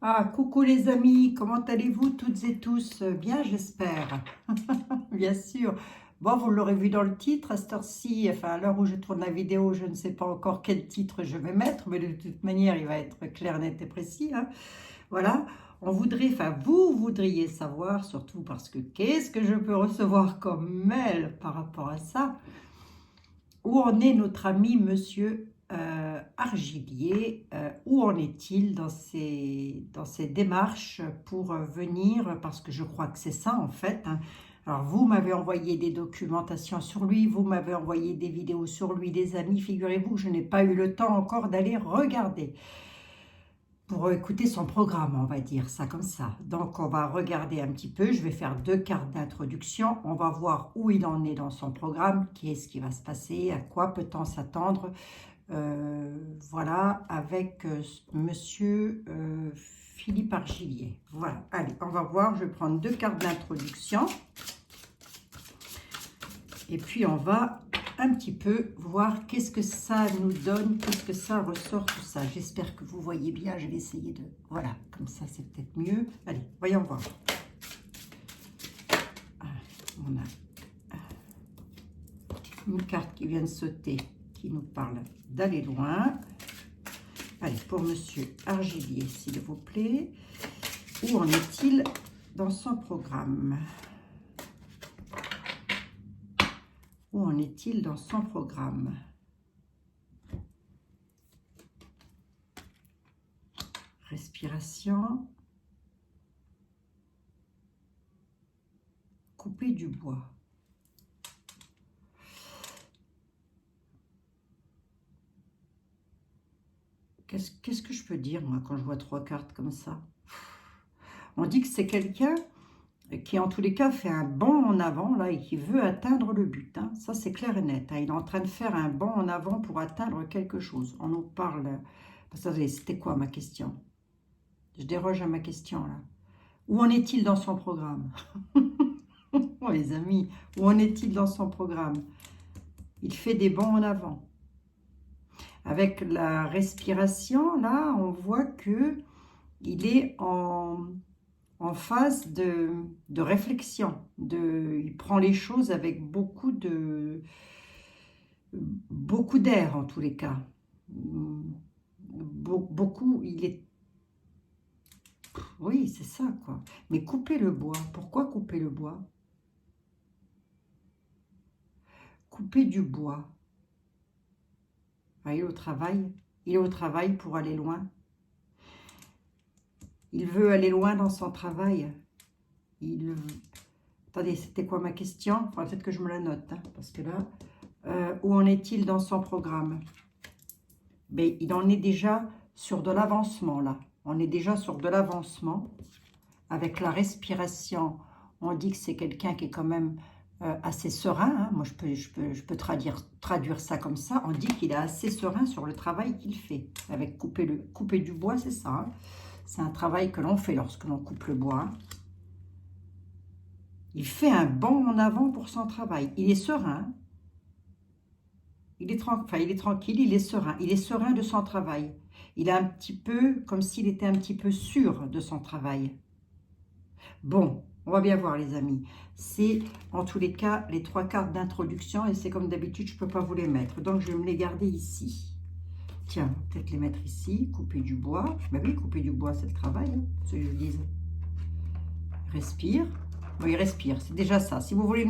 Ah, coucou les amis, comment allez-vous toutes et tous? Bien, j'espère. Bien sûr. Bon, vous l'aurez vu dans le titre, à cette heure-ci, enfin à l'heure où je tourne la vidéo, je ne sais pas encore quel titre je vais mettre, mais de toute manière, il va être clair, net et précis, hein. Voilà, on voudrait, enfin vous voudriez savoir, surtout parce que qu'est-ce que je peux recevoir comme mail par rapport à ça? Où en est notre ami monsieur Argilier? Où en est-il dans ses démarches pour venir? Parce que je crois que c'est ça en fait, hein. Alors vous m'avez envoyé des documentations sur lui, vous m'avez envoyé des vidéos sur lui, des amis. Figurez-vous que je n'ai pas eu le temps encore d'aller regarder pour écouter son programme, on va dire ça comme ça. Donc on va regarder un petit peu, je vais faire 2 cartes d'introduction, on va voir où il en est dans son programme, qu'est-ce qui va se passer, à quoi peut-on s'attendre, voilà, avec monsieur Philippe Argilier. Voilà, allez, on va voir, je vais prendre 2 cartes d'introduction, et puis on va un petit peu voir qu'est-ce que ça nous donne, qu'est-ce que ça ressort tout ça. J'espère que vous voyez bien, je vais essayer de... Voilà, comme ça c'est peut-être mieux. Allez, voyons voir. Ah, on a une carte qui vient de sauter, qui nous parle d'aller loin. Allez, pour monsieur Argilier, s'il vous plaît. Où en est-il dans son programme? Où en est-il dans son programme? Respiration. Couper du bois. Qu'est-ce que je peux dire, moi, quand je vois 3 cartes comme ça? On dit que c'est quelqu'un qui, en tous les cas, fait un bond en avant, là, et qui veut atteindre le but, hein. Ça, c'est clair et net, hein. Il est en train de faire un bond en avant pour atteindre quelque chose. On nous parle... Attendez, c'était quoi ma question? Je déroge à ma question, là. Où en est-il dans son programme? Oh, les amis, où en est-il dans son programme? Il fait des bonds en avant. Avec la respiration, là, on voit que il est en phase de réflexion. Il prend les choses avec beaucoup d'air, en tous les cas. Beaucoup, il est... Oui, c'est ça, quoi. Mais couper le bois, pourquoi couper le bois? Couper du bois. Ah, il est au travail. Il est au travail pour aller loin. Il veut aller loin dans son travail. Attendez, c'était quoi ma question? Enfin, peut-être que je me la note, hein, parce que là, où en est-il dans son programme? Ben, il en est déjà sur de l'avancement, là. On est déjà sur de l'avancement. Avec la respiration, on dit que c'est quelqu'un qui est quand même assez serein, hein. Moi, je peux traduire ça comme ça. On dit qu'il est assez serein sur le travail qu'il fait. Avec couper du bois, c'est ça, hein. C'est un travail que l'on fait lorsque l'on coupe le bois. Il fait un bond en avant pour son travail. Il est serein. Il est tranquille, il est serein. Il est serein de son travail. Il est un petit peu comme s'il était un petit peu sûr de son travail. Bon, on va bien voir les amis. C'est en tous les cas les 3 cartes d'introduction et c'est comme d'habitude, je ne peux pas vous les mettre. Donc je vais me les garder ici. Tiens, peut-être les mettre ici. Couper du bois. Ben oui, couper du bois, c'est le travail, hein, ce que je dis. Respire. Bon, il respire, c'est déjà ça. Si vous voulez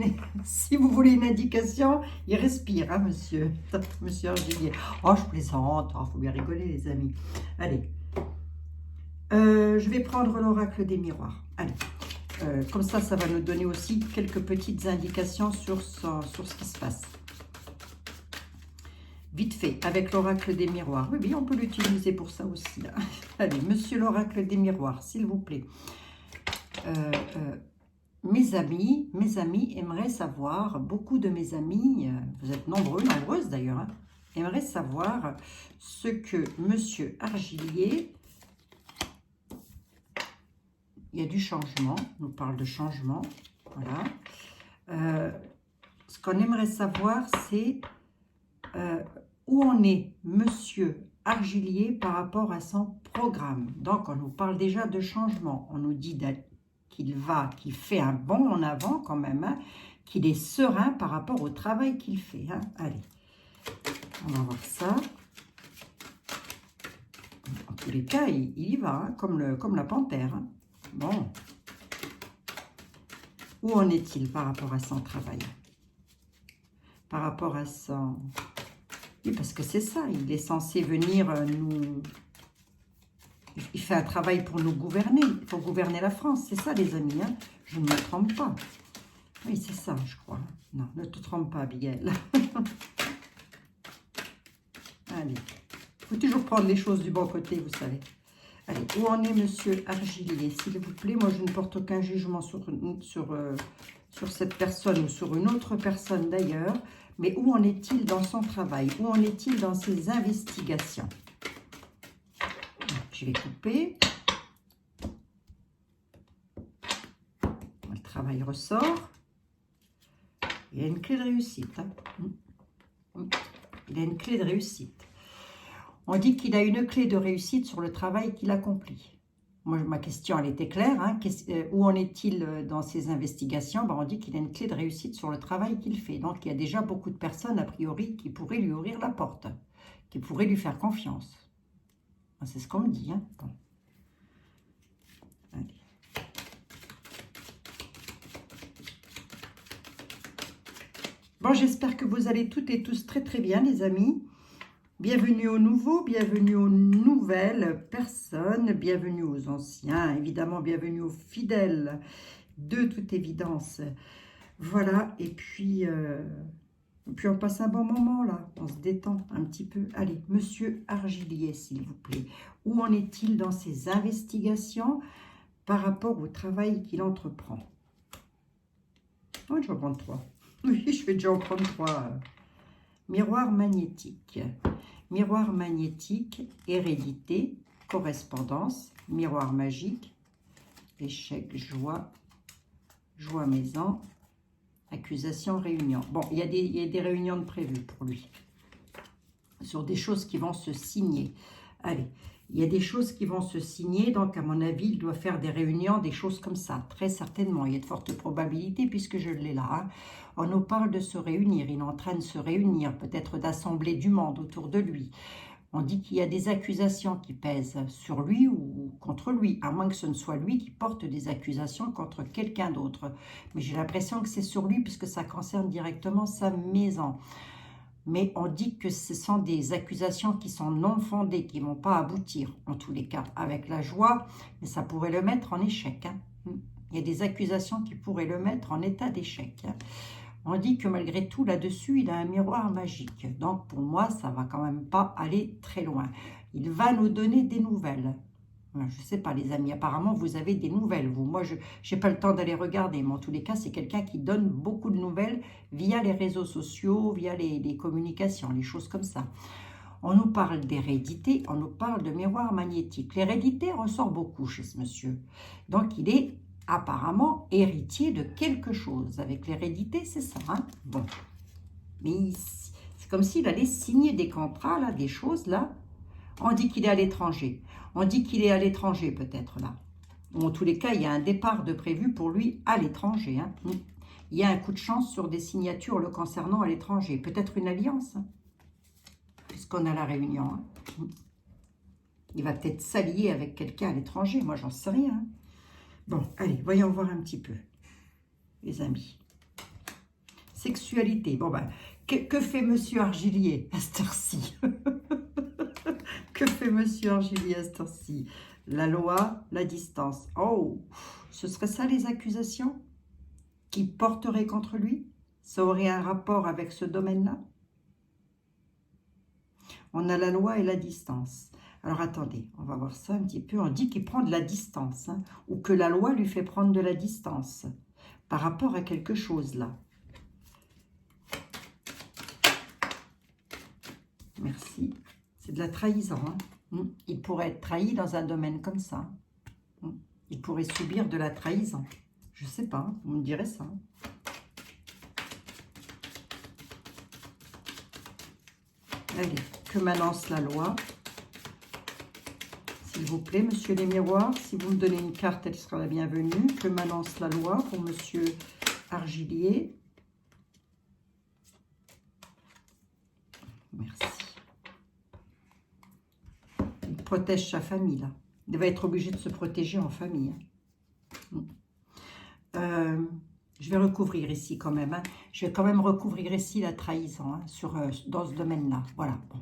une indication, il respire, hein, monsieur. Monsieur Argilier. Oh, je plaisante. Oh, faut bien rigoler, les amis. Allez. Je vais prendre l'oracle des miroirs. Allez. Comme ça va nous donner aussi quelques petites indications sur ce qui se passe. Vite fait, avec l'oracle des miroirs. Oui, oui, on peut l'utiliser pour ça aussi, là. Allez, monsieur l'oracle des miroirs, s'il vous plaît. Mes amis aimeraient savoir, beaucoup de mes amis, vous êtes nombreuses d'ailleurs, hein, aimeraient savoir ce que monsieur Argilier, il y a du changement, on nous parle de changement, voilà. Ce qu'on aimerait savoir, c'est où en est monsieur Argilier par rapport à son programme. Donc, on nous parle déjà de changement. On nous dit qu'il fait un bond en avant quand même, hein, qu'il est serein par rapport au travail qu'il fait. Hein. Allez, on va voir ça. En tous les cas, il y va, hein, comme la panthère. Hein. Bon. Où en est-il par rapport à son travail? Par rapport à son... Oui, parce que c'est ça, il est censé venir nous... Il fait un travail pour nous gouverner, pour gouverner la France. C'est ça, les amis, hein. Je ne me trompe pas. Oui, c'est ça, je crois. Non, ne te trompe pas, Abigail. Allez, il faut toujours prendre les choses du bon côté, vous savez. Allez, où en est Monsieur Argilier, s'il vous plaît? Moi, je ne porte aucun jugement sur cette personne ou sur une autre personne d'ailleurs. Mais où en est-il dans son travail? Où en est-il dans ses investigations? Je vais couper. Le travail ressort. Il a une clé de réussite. Hein. Il a une clé de réussite. On dit qu'il a une clé de réussite sur le travail qu'il accomplit. Moi, ma question, elle était claire. Hein. Où en est-il dans ses investigations? Ben, on dit qu'il a une clé de réussite sur le travail qu'il fait. Donc, il y a déjà beaucoup de personnes, a priori, qui pourraient lui ouvrir la porte, qui pourraient lui faire confiance. C'est ce qu'on me dit. Hein. Bon. Allez. Bon, j'espère que vous allez toutes et tous très très bien, les amis. Bienvenue aux nouveaux, bienvenue aux nouvelles personnes, bienvenue aux anciens, évidemment, bienvenue aux fidèles, de toute évidence. Voilà, et puis on passe un bon moment là, on se détend un petit peu. Allez, Monsieur Argilier, s'il vous plaît, où en est-il dans ses investigations par rapport au travail qu'il entreprend? Oh, je vais en prendre 3. Oui, je vais déjà en prendre 3. Miroir magnétique. Miroir magnétique, hérédité, correspondance, miroir magique, échec, joie, joie maison, accusation, réunion. Bon, il y a des réunions de prévues pour lui, sur des choses qui vont se signer. Allez, il y a des choses qui vont se signer, donc à mon avis, il doit faire des réunions, des choses comme ça, très certainement. Il y a de fortes probabilités, puisque je l'ai là. Hein. On nous parle de se réunir, il est en train de se réunir, peut-être d'assembler du monde autour de lui. On dit qu'il y a des accusations qui pèsent sur lui ou contre lui, à moins que ce ne soit lui qui porte des accusations contre quelqu'un d'autre. Mais j'ai l'impression que c'est sur lui, puisque ça concerne directement sa maison. Mais on dit que ce sont des accusations qui sont non fondées, qui ne vont pas aboutir, en tous les cas, avec la joie, mais ça pourrait le mettre en échec. Hein. Il y a des accusations qui pourraient le mettre en état d'échec. Hein. On dit que malgré tout, là-dessus, il a un miroir magique. Donc, pour moi, ça ne va quand même pas aller très loin. Il va nous donner des nouvelles. Je ne sais pas, les amis. Apparemment, vous avez des nouvelles, vous. Moi, je n'ai pas le temps d'aller regarder. Mais en tous les cas, c'est quelqu'un qui donne beaucoup de nouvelles via les réseaux sociaux, via les communications, les choses comme ça. On nous parle d'hérédité, on nous parle de miroir magnétique. L'hérédité ressort beaucoup chez ce monsieur. Donc, il est apparemment héritier de quelque chose. Avec l'hérédité, c'est ça. Hein? Bon. Mais c'est comme s'il allait signer des contrats, là, des choses, là. On dit qu'il est à l'étranger. On dit qu'il est à l'étranger, peut-être, là. Ou en tous les cas, il y a un départ de prévu pour lui à l'étranger. Hein? Il y a un coup de chance sur des signatures le concernant à l'étranger. Peut-être une alliance, hein? Puisqu'on a la réunion. Hein? Il va peut-être s'allier avec quelqu'un à l'étranger. Moi, j'en sais rien. Hein? Bon, allez, voyons voir un petit peu, les amis. Sexualité. Bon, ben, que fait Monsieur Argilier à cette heure-ci? Que fait Monsieur Argilier à cette heure-ci? La loi, la distance. Oh, ce serait ça les accusations qui porteraient contre lui? Ça aurait un rapport avec ce domaine-là? On a la loi et la distance. Alors, attendez, on va voir ça un petit peu. On dit qu'il prend de la distance, hein, ou que la loi lui fait prendre de la distance par rapport à quelque chose, là. Merci. C'est de la trahison. Hein. Il pourrait être trahi dans un domaine comme ça. Il pourrait subir de la trahison. Je ne sais pas, hein, vous me direz ça. Allez, que m'annonce la loi? S'il s'il vous plaît, monsieur les miroirs. Si vous me donnez une carte, elle sera la bienvenue. Que m'annonce la loi pour monsieur Argilier? Merci. Il protège sa famille, là. Il va être obligé de se protéger en famille. Je vais recouvrir ici quand même. Hein. Je vais quand même recouvrir ici la trahison hein, dans ce domaine-là. Voilà. Bon.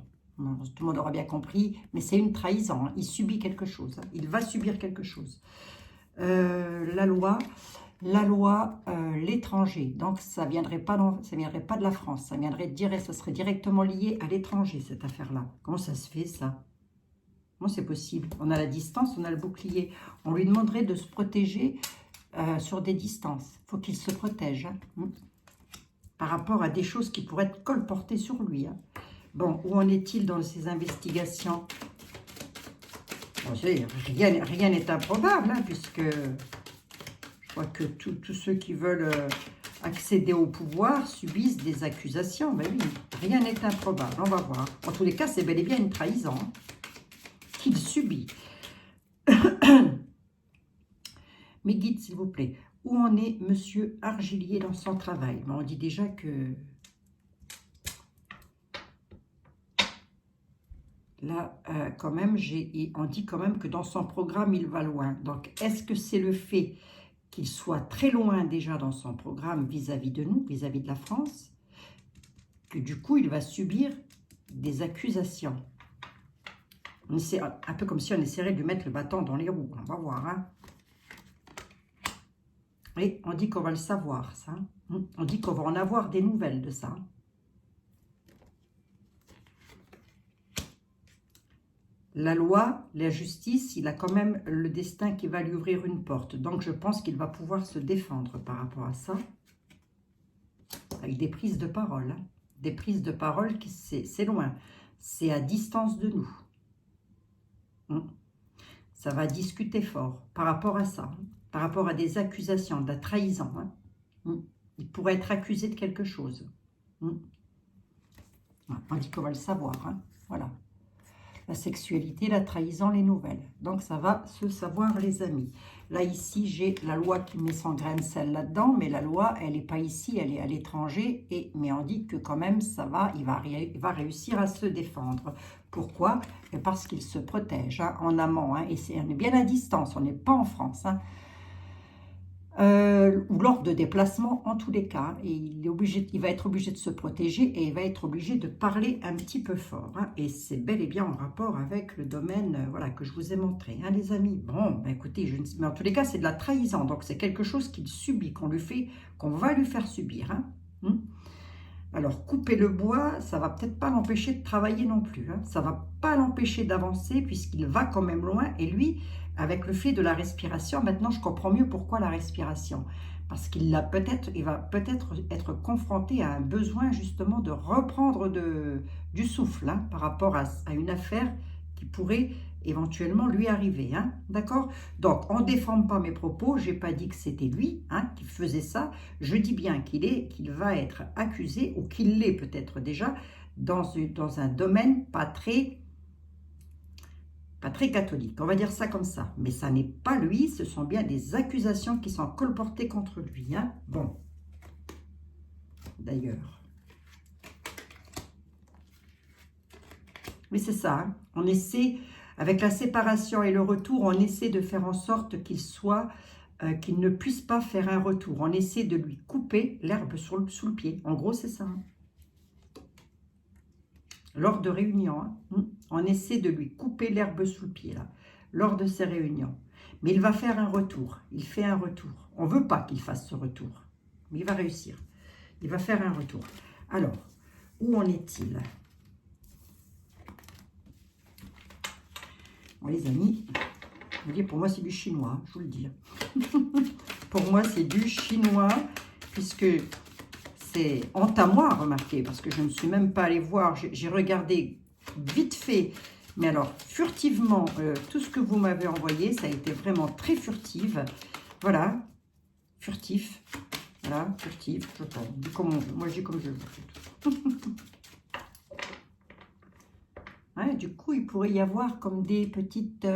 Tout le monde aura bien compris. Mais c'est une trahison. Hein. Il subit quelque chose. Hein. Il va subir quelque chose. La loi, l'étranger. Donc, ça ne viendrait pas de la France. Ça serait directement lié à l'étranger, cette affaire-là. Comment ça se fait, ça? Comment c'est possible? On a la distance, on a le bouclier. On lui demanderait de se protéger sur des distances. Il faut qu'il se protège. Hein, par rapport à des choses qui pourraient être colportées sur lui. Hein. Bon, où en est-il dans ses investigations? Bon, rien n'est improbable, hein, puisque je crois que tous ceux qui veulent accéder au pouvoir subissent des accusations. Ben oui, rien n'est improbable, on va voir. En tous les cas, c'est bel et bien une trahison hein, qu'il subit. Mes guides, s'il vous plaît, où en est monsieur Argilier dans son travail? On dit déjà que... Là, quand même, on dit quand même que dans son programme, il va loin. Donc, est-ce que c'est le fait qu'il soit très loin déjà dans son programme vis-à-vis de nous, vis-à-vis de la France, que du coup, il va subir des accusations? C'est un peu comme si on essaierait de lui mettre le bâton dans les roues. On va voir, hein. Et on dit qu'on va le savoir, ça. On dit qu'on va en avoir des nouvelles de ça. La loi, la justice, il a quand même le destin qui va lui ouvrir une porte. Donc, je pense qu'il va pouvoir se défendre par rapport à ça. Avec des prises de parole. Hein. Des prises de parole, c'est loin. C'est à distance de nous. Ça va discuter fort par rapport à ça. Par rapport à des accusations, de la trahison. Hein. Il pourrait être accusé de quelque chose. On dit qu'on va le savoir. Hein. Voilà. La sexualité, la trahison, les nouvelles. Donc, ça va se savoir, les amis. Là, ici, j'ai la loi qui met son grain de sel là-dedans, mais la loi, elle n'est pas ici, elle est à l'étranger. Mais on dit que quand même, ça va, il va réussir à se défendre. Pourquoi? Parce qu'il se protège hein, en amont. Hein, et on est bien à distance, on n'est pas en France. Hein. Ou lors de déplacements en tous les cas. Et il va être obligé de se protéger et il va être obligé de parler un petit peu fort. Hein, et c'est bel et bien en rapport avec le domaine voilà, que je vous ai montré, hein, les amis. Bon, ben écoutez, mais en tous les cas, c'est de la trahison. Donc, c'est quelque chose qu'il subit, qu'on va lui faire subir. Hein. Alors, couper le bois, ça va peut-être pas l'empêcher de travailler non plus. Hein. Ça va pas l'empêcher d'avancer puisqu'il va quand même loin. Et lui, avec le fait de la respiration, maintenant je comprends mieux pourquoi la respiration. Parce il va peut-être être confronté à un besoin justement de reprendre du souffle hein, par rapport à une affaire qui pourrait éventuellement lui arriver. Hein, d'accord? Donc, on ne déforme pas mes propos. Je n'ai pas dit que c'était lui hein, qui faisait ça. Je dis bien qu'il va être accusé ou qu'il l'est peut-être déjà dans un domaine pas très catholique, on va dire ça comme ça. Mais ça n'est pas lui, ce sont bien des accusations qui sont colportées contre lui. Hein. Bon, d'ailleurs. Mais c'est ça, hein. On essaie, avec la séparation et le retour, on essaie de faire en sorte qu'il ne puisse pas faire un retour. On essaie de lui couper l'herbe sous le pied. En gros, c'est ça. Hein. Lors de réunions, hein, on essaie de lui couper l'herbe sous le pied, là, lors de ces réunions. Mais il va faire un retour. Il fait un retour. On ne veut pas qu'il fasse ce retour. Mais il va réussir. Il va faire un retour. Alors, où en est-il? Bon, les amis, pour moi, c'est du chinois, je vous le dis. Pour moi, c'est du chinois, puisque... c'est honte à moi, remarquez, parce que je ne suis même pas allée voir, j'ai regardé vite fait, mais alors furtivement, tout ce que vous m'avez envoyé, ça a été vraiment très furtive. Voilà, furtif, voilà, furtif, je sais pas, on dit comme on veut, moi je dis comme je veux. Hein, du coup, il pourrait y avoir comme des petites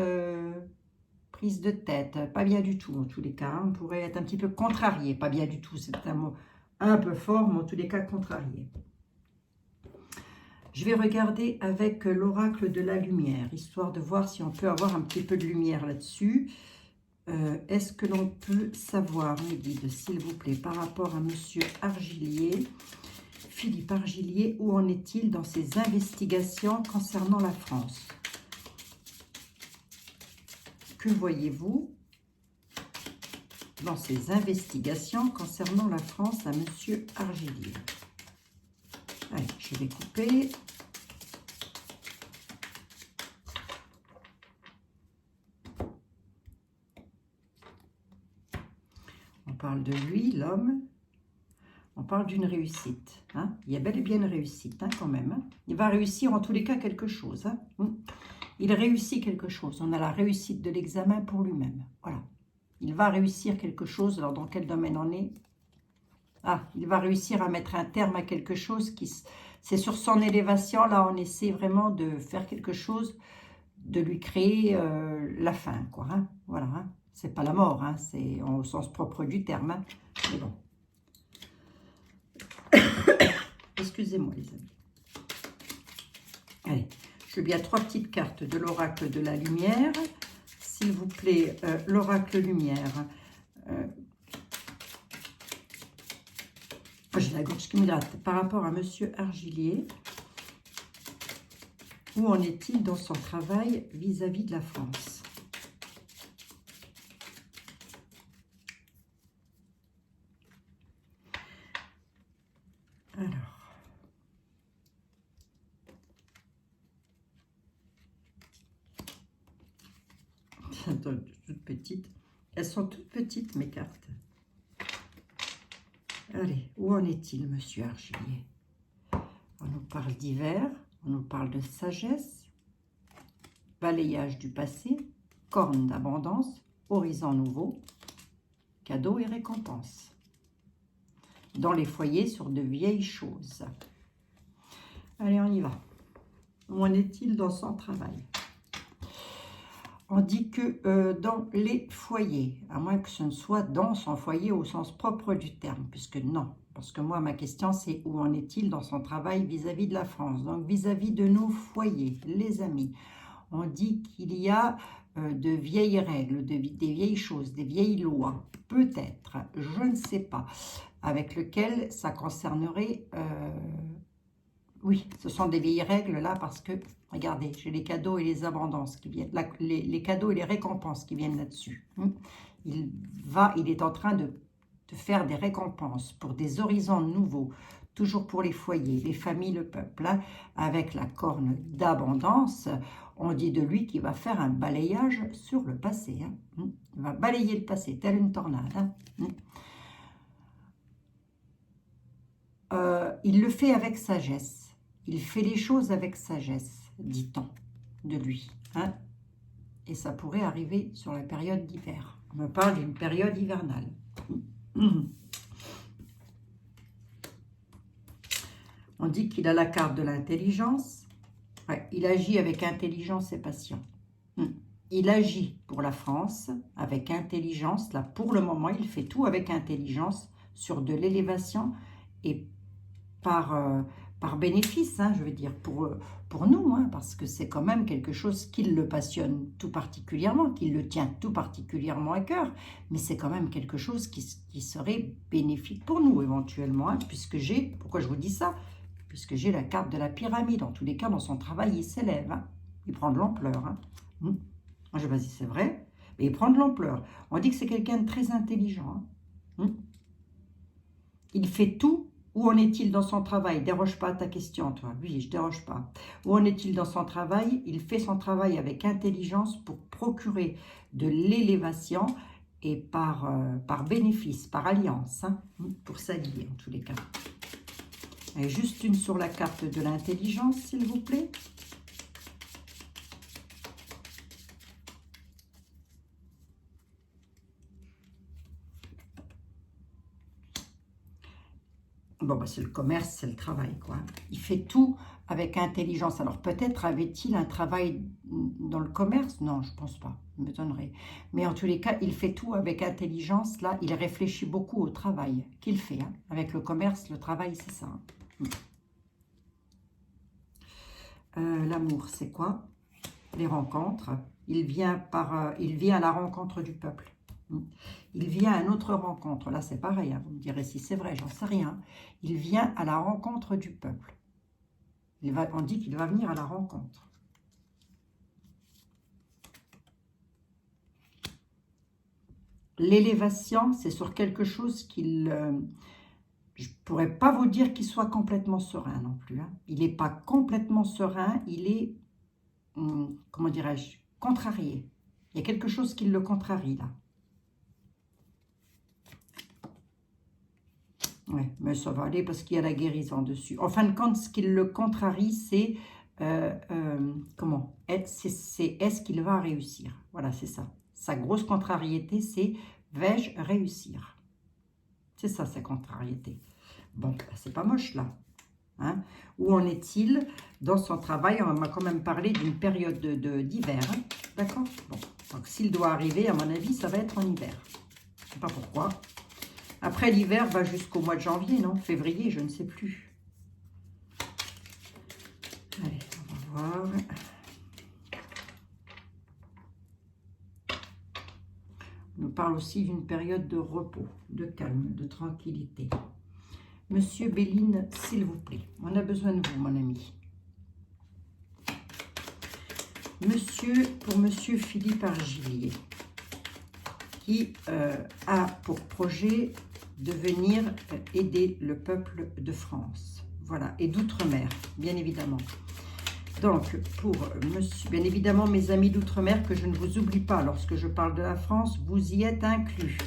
prises de tête. Pas bien du tout, en tous les cas. Hein. On pourrait être un petit peu contrarié. Pas bien du tout, c'est un mot un peu fort, mais en tous les cas, contrarié. Je vais regarder avec l'oracle de la lumière, histoire de voir si on peut avoir un petit peu de lumière là-dessus. Est-ce que l'on peut savoir, mes guides, s'il vous plaît, par rapport à Monsieur Argilier, Philippe Argilier, où en est-il dans ses investigations concernant la France? Que voyez-vous dans ses investigations concernant la France à Monsieur Argilier? Allez, je vais couper. On parle de lui, l'homme. On parle d'une réussite. Hein. Il y a bel et bien une réussite, hein, quand même. Hein. Il va réussir en tous les cas quelque chose. Hein. Il réussit quelque chose. On a la réussite de l'examen pour lui-même. Voilà. Il va réussir quelque chose. Alors, dans quel domaine on est? Ah, il va réussir à mettre un terme à quelque chose qui... C'est sur son élévation. Là, on essaie vraiment de faire quelque chose, de lui créer la fin, quoi. Hein. Voilà. Hein. C'est pas la mort, hein. C'est au sens propre du terme. Hein. Mais bon. Excusez-moi, les amis. Allez, je veux bien 3 petites cartes de l'oracle de la lumière. S'il vous plaît, l'oracle lumière. J'ai la gorge qui me gratte. Par rapport à Monsieur Argilier, où en est-il dans son travail vis-à-vis de la France? Alors. Toutes petites. Elles sont toutes petites, mes cartes. Allez, où en est-il, Monsieur Argilier? On nous parle d'hiver, on nous parle de sagesse, balayage du passé, corne d'abondance, horizon nouveau, cadeaux et récompenses. Dans les foyers sur de vieilles choses. Allez, on y va. Où en est-il dans son travail? On dit que dans les foyers, à moins que ce ne soit dans son foyer au sens propre du terme, puisque non, parce que moi, ma question, c'est où en est-il dans son travail vis-à-vis de la France? Donc, vis-à-vis de nos foyers, les amis, on dit qu'il y a de vieilles règles, des vieilles choses, des vieilles lois, peut-être, je ne sais pas, avec lesquelles ça concernerait... oui, ce sont des vieilles règles là parce que, regardez, j'ai les cadeaux et les abondances qui viennent, les cadeaux et les récompenses qui viennent là-dessus. Il est en train de faire des récompenses pour des horizons nouveaux, toujours pour les foyers, les familles, le peuple, hein, avec la corne d'abondance. On dit de lui qu'il va faire un balayage sur le passé. Hein. Il va balayer le passé, telle une tornade. Hein. Il le fait avec sagesse. Il fait les choses avec sagesse, dit-on, de lui. Hein? Et ça pourrait arriver sur la période d'hiver. On me parle d'une période hivernale. On dit qu'il a la carte de l'intelligence. Ouais, il agit avec intelligence et passion. Il agit pour la France avec intelligence. Là, pour le moment, il fait tout avec intelligence sur de l'élévation et par bénéfice, hein, je veux dire, pour nous, hein, parce que c'est quand même quelque chose qui le passionne tout particulièrement, qui le tient tout particulièrement à cœur, mais c'est quand même quelque chose qui serait bénéfique pour nous, éventuellement, hein, puisque j'ai, pourquoi je vous dis ça? Puisque j'ai la carte de la pyramide, en tous les cas, dans son travail, il s'élève, hein, il prend de l'ampleur. Hein. Moi, je sais pas si c'est vrai, mais il prend de l'ampleur. On dit que c'est quelqu'un de très intelligent. Hein. Il fait tout. Où en est-il dans son travail? Déroge pas à ta question, toi. Oui, je déroge pas. Où en est-il dans son travail? Il fait son travail avec intelligence pour procurer de l'élévation et par bénéfice, par alliance, hein, pour s'allier en tous les cas. Et juste une sur la carte de l'intelligence, s'il vous plaît. Bon, bah, c'est le commerce, c'est le travail, quoi. Il fait tout avec intelligence. Alors, peut-être avait-il un travail dans le commerce? Non, je pense pas. Ça m'étonnerait. Mais en tous les cas, il fait tout avec intelligence. Là, il réfléchit beaucoup au travail qu'il fait. Hein. Avec le commerce, le travail, c'est ça. L'amour, c'est quoi? Les rencontres. Il vient à la rencontre du peuple. Il vient à notre rencontre. Là, c'est pareil. Hein. Vous me direz si c'est vrai, j'en sais rien. Il vient à la rencontre du peuple. On dit qu'il va venir à la rencontre. L'élévation, c'est sur quelque chose qu'il... je ne pourrais pas vous dire qu'il soit complètement serein non plus. Hein. Il n'est pas complètement serein, il est, comment dirais-je, contrarié. Il y a quelque chose qui le contrarie là. Oui, mais ça va aller parce qu'il y a la guérison dessus. En fin de compte, ce qui le contrarie, c'est comment? Est-ce qu'il va réussir? Voilà, c'est ça. Sa grosse contrariété, c'est vais-je réussir? C'est ça, sa contrariété. Bon, bah, c'est pas moche là. Hein? Où en est-il dans son travail? On m'a quand même parlé d'une période d'hiver. Hein? D'accord? Bon, donc s'il doit arriver, à mon avis, ça va être en hiver. Je ne sais pas pourquoi. Après, l'hiver va jusqu'au mois de janvier, non? Février, je ne sais plus. Allez, on va voir. On nous parle aussi d'une période de repos, de calme, de tranquillité. Monsieur Béline, s'il vous plaît, on a besoin de vous, mon ami. Pour Monsieur Philippe Argilier, qui a pour projet de venir aider le peuple de France, voilà, et d'outre-mer, bien évidemment. Donc, pour monsieur, bien évidemment, mes amis d'outre-mer, que je ne vous oublie pas lorsque je parle de la France, vous y êtes inclus.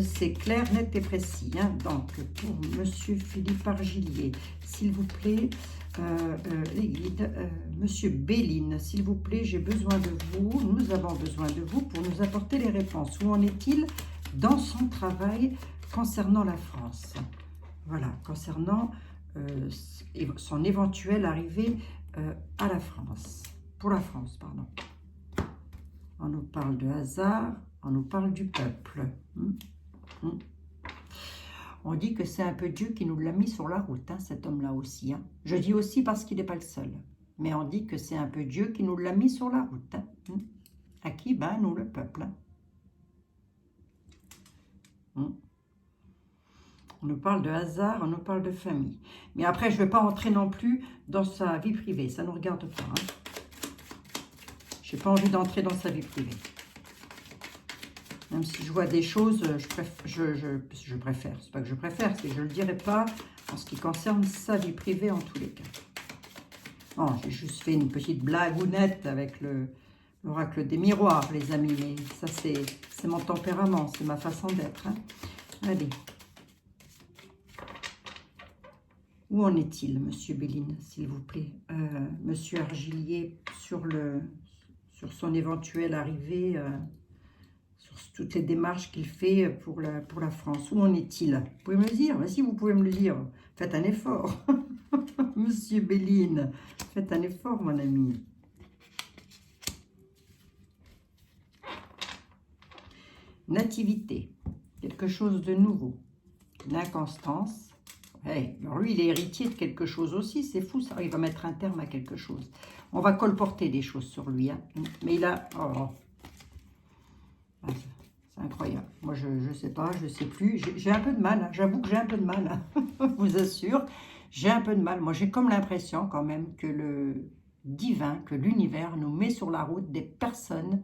C'est clair, net et précis. Hein. Donc, pour monsieur Philippe Argilier, s'il vous plaît, les guides, monsieur Béline, s'il vous plaît, j'ai besoin de vous, nous avons besoin de vous pour nous apporter les réponses. Où en est-il dans son travail concernant la France? Voilà, concernant son éventuelle arrivée à la France, pour la France, pardon. On nous parle de hasard, on nous parle du peuple. On dit que c'est un peu Dieu qui nous l'a mis sur la route, hein, cet homme-là aussi. Hein. Je dis aussi parce qu'il n'est pas le seul. Mais on dit que c'est un peu Dieu qui nous l'a mis sur la route. Hein. À qui? Ben, nous, le peuple. Hein. On nous parle de hasard, on nous parle de famille. Mais après, je ne vais pas entrer non plus dans sa vie privée. Ça ne nous regarde pas. Hein. Je n'ai pas envie d'entrer dans sa vie privée. Même si je vois des choses, je préfère. C'est pas que je préfère, c'est que je ne le dirai pas en ce qui concerne sa vie privée en tous les cas. Bon, j'ai juste fait une petite blagounette avec l'oracle des miroirs, les amis. Mais ça, c'est mon tempérament, c'est ma façon d'être. Hein. Allez. Où en est-il, monsieur Béline, s'il vous plaît? Monsieur Argilier, sur son éventuelle arrivée, sur toutes les démarches qu'il fait pour la France. Où en est-il? Vous pouvez me le dire? Mais si, vous pouvez me le dire. Faites un effort. Monsieur Béline, faites un effort, mon ami. Nativité. Quelque chose de nouveau. L'inconstance. Hey, alors lui, il est héritier de quelque chose aussi, c'est fou ça. Il va mettre un terme à quelque chose. On va colporter des choses sur lui. Hein. Mais il a... Oh. C'est incroyable. Moi, je ne sais pas, je ne sais plus. J'ai un peu de mal. Hein. J'avoue que j'ai un peu de mal. Hein. Je vous assure, j'ai un peu de mal. Moi, j'ai comme l'impression quand même que le divin, que l'univers nous met sur la route des personnes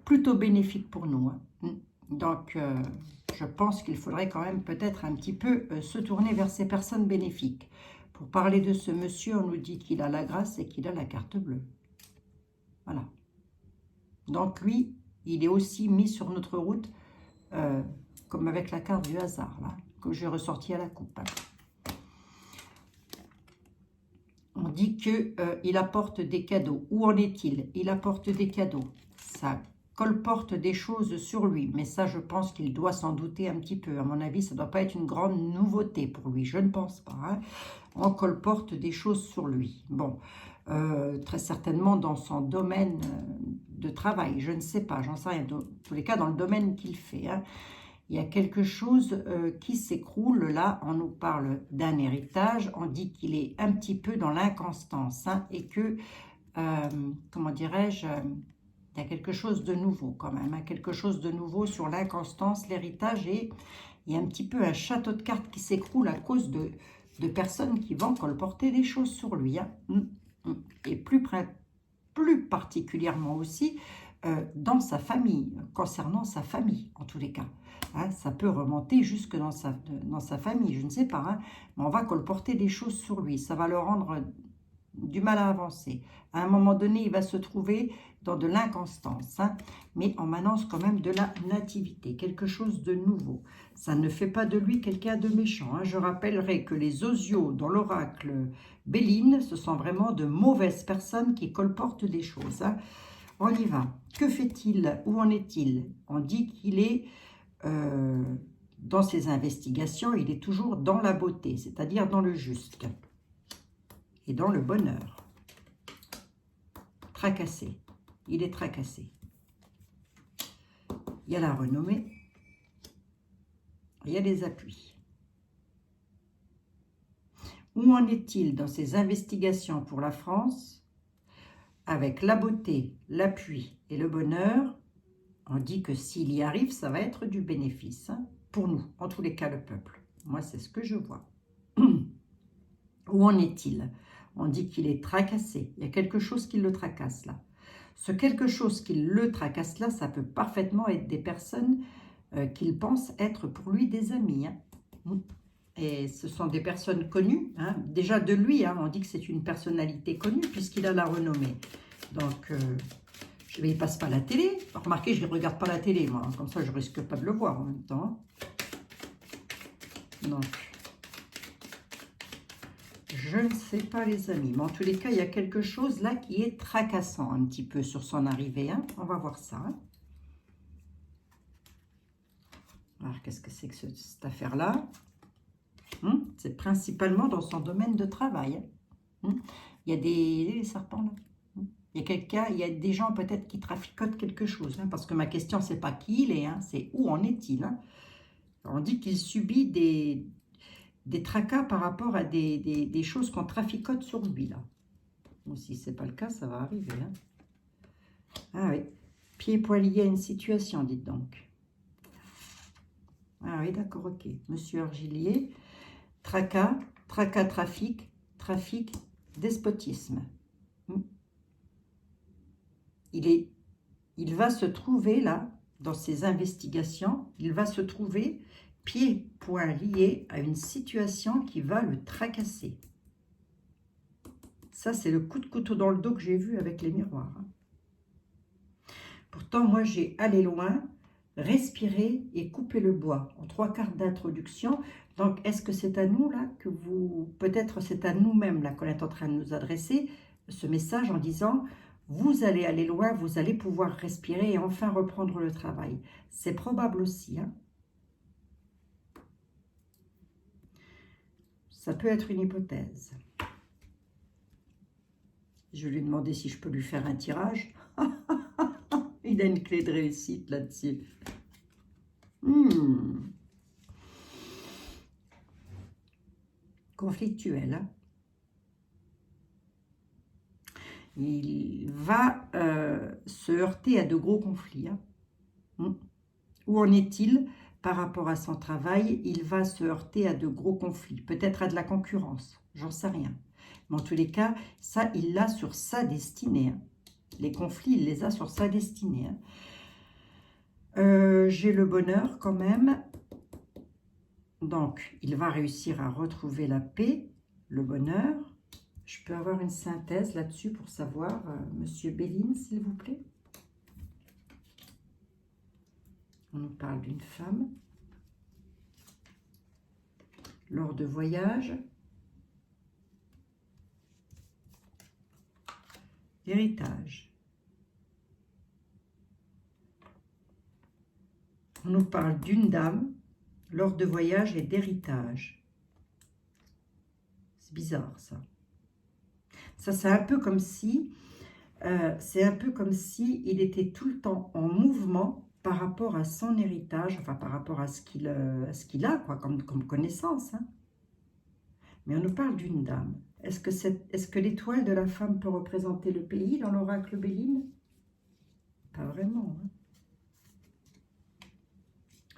plutôt bénéfiques pour nous. Hein. Donc... je pense qu'il faudrait quand même peut-être un petit peu se tourner vers ces personnes bénéfiques. Pour parler de ce monsieur, on nous dit qu'il a la grâce et qu'il a la carte bleue. Voilà. Donc lui, il est aussi mis sur notre route, comme avec la carte du hasard, là, que j'ai ressorti à la coupe. On dit qu'il apporte des cadeaux. Où en est-il? Il apporte des cadeaux. Ça colporte des choses sur lui. Mais ça, je pense qu'il doit s'en douter un petit peu. À mon avis, ça ne doit pas être une grande nouveauté pour lui. Je ne pense pas. Hein. On colporte des choses sur lui. Bon, très certainement dans son domaine de travail. Je ne sais pas, j'en sais rien. Dans tous les cas, dans le domaine qu'il fait. Hein. Il y a quelque chose qui s'écroule. Là, on nous parle d'un héritage. On dit qu'il est un petit peu dans l'inconstance. Hein, et que, comment dirais-je, il y a quelque chose de nouveau quand même. Hein, quelque chose de nouveau sur l'inconstance, l'héritage. Et il y a un petit peu un château de cartes qui s'écroule à cause de personnes qui vont colporter des choses sur lui. Hein. Et plus particulièrement aussi dans sa famille, concernant sa famille en tous les cas. Hein, ça peut remonter jusque dans sa famille, je ne sais pas. Hein, mais on va colporter des choses sur lui. Ça va le rendre du mal à avancer. À un moment donné, il va se trouver dans de l'inconstance. Hein, mais on m'annonce quand même de la nativité, quelque chose de nouveau. Ça ne fait pas de lui quelqu'un de méchant. Hein. Je rappellerai que les osios dans l'oracle Béline, ce sont vraiment de mauvaises personnes qui colportent des choses. Hein. On y va. Que fait-il? Où en est-il? On dit qu'il est dans ses investigations, il est toujours dans la beauté, c'est-à-dire dans le juste et dans le bonheur. Tracassé. Il est tracassé. Il y a la renommée. Il y a les appuis. Où en est-il dans ses investigations pour la France? Avec la beauté, l'appui et le bonheur, on dit que s'il y arrive, ça va être du bénéfice. Hein, pour nous, en tous les cas, le peuple. Moi, c'est ce que je vois. Où en est-il? On dit qu'il est tracassé. Il y a quelque chose qui le tracasse là. Ce quelque chose qui le tracasse là, ça peut parfaitement être des personnes qu'il pense être pour lui des amis. Hein. Et ce sont des personnes connues. Hein. Déjà de lui, hein, on dit que c'est une personnalité connue puisqu'il a la renommée. Donc, il ne passe pas la télé. Remarquez, je ne regarde pas la télé, moi. Comme ça, je ne risque pas de le voir en même temps. Donc, je ne sais pas, les amis. Mais en tous les cas, il y a quelque chose là qui est tracassant un petit peu sur son arrivée. Hein. On va voir ça. Hein. Alors, qu'est-ce que c'est que cette affaire-là? C'est principalement dans son domaine de travail. Il y a des serpents là. Il y a des gens peut-être qui traficotent quelque chose. Hein, parce que ma question, c'est pas qui il est, hein, c'est où en est-il. Hein. On dit qu'il subit des tracas par rapport à des choses qu'on traficote sur lui. Là. Bon, si ce n'est pas le cas, ça va arriver. Hein. Ah oui, pied poil lié à une situation, dites donc. Ah oui, d'accord, ok. Monsieur Argilier, tracas, trafic, despotisme. Il va se trouver là, dans ses investigations, il va se trouver pieds, poings liés à une situation qui va le tracasser. Ça, c'est le coup de couteau dans le dos que j'ai vu avec les miroirs. Pourtant, moi, j'ai allé loin, respiré et coupé le bois en 3/4 d'introduction. Donc, est-ce que c'est à nous, là, que vous... Peut-être c'est à nous-mêmes, là, qu'on est en train de nous adresser ce message en disant... Vous allez aller loin, vous allez pouvoir respirer et enfin reprendre le travail. C'est probable aussi. Hein. Ça peut être une hypothèse. Je vais lui demander si je peux lui faire un tirage. Il a une clé de réussite là-dessus. Conflictuel. Hein. Il va se heurter à de gros conflits. Hein. Où en est-il par rapport à son travail? Il va se heurter à de gros conflits, peut-être à de la concurrence, j'en sais rien. Mais en tous les cas, ça, il l'a sur sa destinée. Hein. Les conflits, il les a sur sa destinée. Hein. J'ai le bonheur quand même. Donc, il va réussir à retrouver la paix, le bonheur. Je peux avoir une synthèse là-dessus pour savoir, Monsieur Béline, s'il vous plaît. On nous parle d'une femme. Lors de voyage. Héritage. On nous parle d'une dame lors de voyages et d'héritage. C'est bizarre, ça. Ça, c'est un peu comme si... il était tout le temps en mouvement par rapport à son héritage, enfin par rapport à ce qu'il a, quoi, comme connaissance. Hein. Mais on nous parle d'une dame. Est-ce que l'étoile de la femme peut représenter le pays dans l'oracle Béline? Pas vraiment.